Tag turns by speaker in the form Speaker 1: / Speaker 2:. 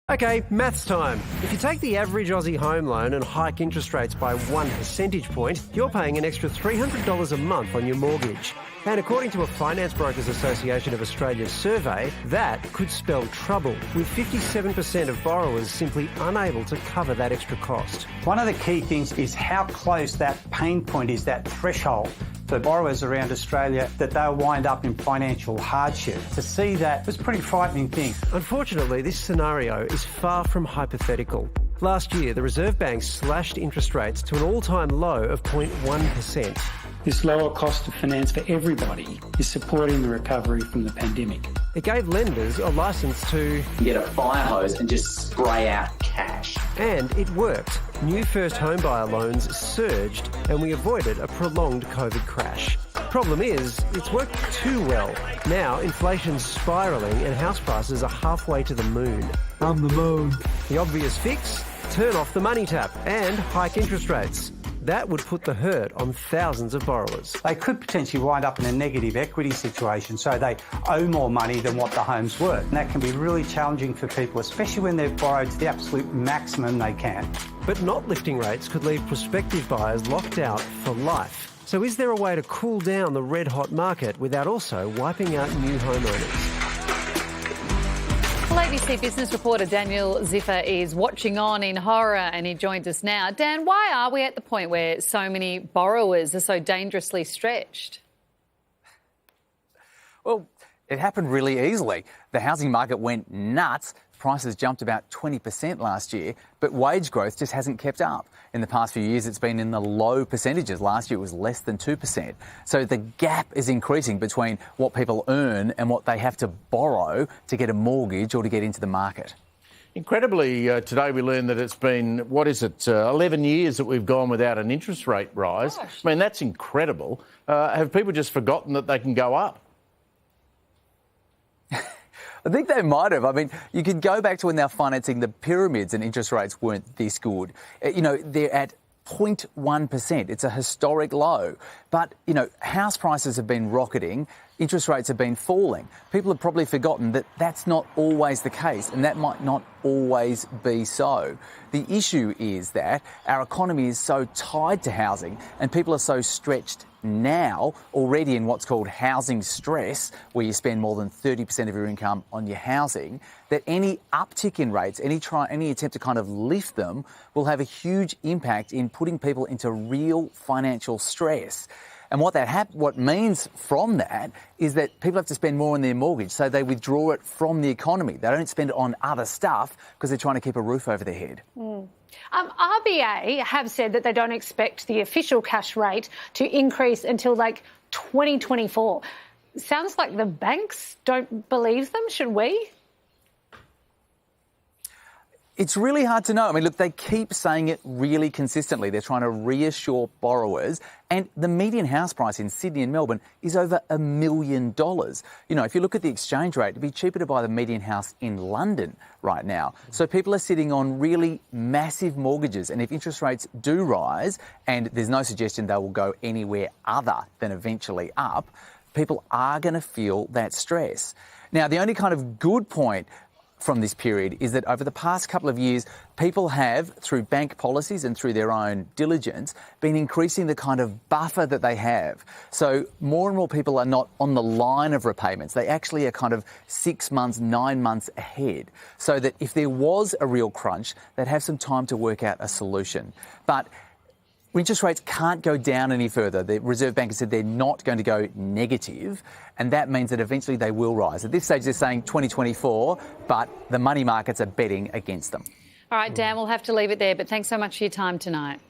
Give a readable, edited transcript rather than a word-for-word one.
Speaker 1: Okay, maths time. If you take the average Aussie home loan and hike interest rates by 1 percentage point, you're paying an extra $300 a month on your mortgage. And according to a Finance Brokers Association of Australia survey, that could spell trouble, with 57% of borrowers simply unable to cover that extra cost.
Speaker 2: One of the key things is how close that pain point is, that threshold for borrowers around Australia, that they'll wind up in financial hardship. To see that was a pretty frightening thing.
Speaker 1: Unfortunately, this scenario is far from hypothetical. Last year, the Reserve Bank slashed interest rates to an all-time low of 0.1%.
Speaker 3: This lower cost of finance for everybody is supporting the recovery from the pandemic.
Speaker 1: It gave lenders a licence to
Speaker 4: get a fire hose and just spray out cash.
Speaker 1: And it worked. New first home buyer loans surged and we avoided a prolonged COVID crash. Problem is, it's worked too well. Now inflation's spiralling and house prices are halfway to the moon.
Speaker 3: On the moon.
Speaker 1: The obvious fix? Turn off the money tap and hike interest rates. That would put the hurt on thousands of borrowers.
Speaker 2: They could potentially wind up in a negative equity situation, so they owe more money than what the home's worth. And that can be really challenging for people, especially when they've borrowed to the absolute maximum they can.
Speaker 1: But not lifting rates could leave prospective buyers locked out for life. So is there a way to cool down the red-hot market without also wiping out new homeowners?
Speaker 5: Well, ABC business reporter Daniel Ziffer is watching on in horror and he joins us now. Dan, why are we at the point where so many borrowers are so dangerously stretched?
Speaker 6: Well, it happened really easily. The housing market went nuts. Prices jumped about 20% last year, but wage growth just hasn't kept up. In the past few years, it's been in the low percentages. Last year, it was less than 2%. So the gap is increasing between what people earn and what they have to borrow to get a mortgage or to get into the market.
Speaker 7: Incredibly, today we learned that it's been, 11 years that we've gone without an interest rate rise.
Speaker 5: Gosh.
Speaker 7: I mean, that's incredible. Have people just forgotten that they can go up?
Speaker 6: I think they might have. I mean, you could go back to when they were financing the pyramids and interest rates weren't this good. You know, they're at 0.1%. It's a historic low. But, you know, house prices have been rocketing. Interest rates have been falling. People have probably forgotten that that's not always the case, and that might not always be so. The issue is that our economy is so tied to housing and people are so stretched now already in what's called housing stress, where you spend more than 30% of your income on your housing, that any uptick in rates, any attempt to kind of lift them will have a huge impact in putting people into real financial stress. And what means from that is that people have to spend more on their mortgage, so they withdraw it from the economy. They don't spend it on other stuff because they're trying to keep a roof over their head.
Speaker 8: RBA have said that they don't expect the official cash rate to increase until like 2024. Sounds like the banks don't believe them, should we?
Speaker 6: It's really hard to know. I mean, look, they keep saying it really consistently. They're trying to reassure borrowers. And the median house price in Sydney and Melbourne is over $1 million. You know, if you look at the exchange rate, it'd be cheaper to buy the median house in London right now. So people are sitting on really massive mortgages. And if interest rates do rise, and there's no suggestion they will go anywhere other than eventually up, people are going to feel that stress. Now, the only kind of good point from this period is that over the past couple of years, people have, through bank policies and through their own diligence, been increasing the kind of buffer that they have. So more and more people are not on the line of repayments. They actually are kind of 6 months, 9 months ahead, so that if there was a real crunch, they'd have some time to work out a solution. But interest rates can't go down any further. The Reserve Bank has said they're not going to go negative, and that means that eventually they will rise. At this stage, they're saying 2024, but the money markets are betting against them.
Speaker 5: All right, Dan, we'll have to leave it there, but thanks so much for your time tonight.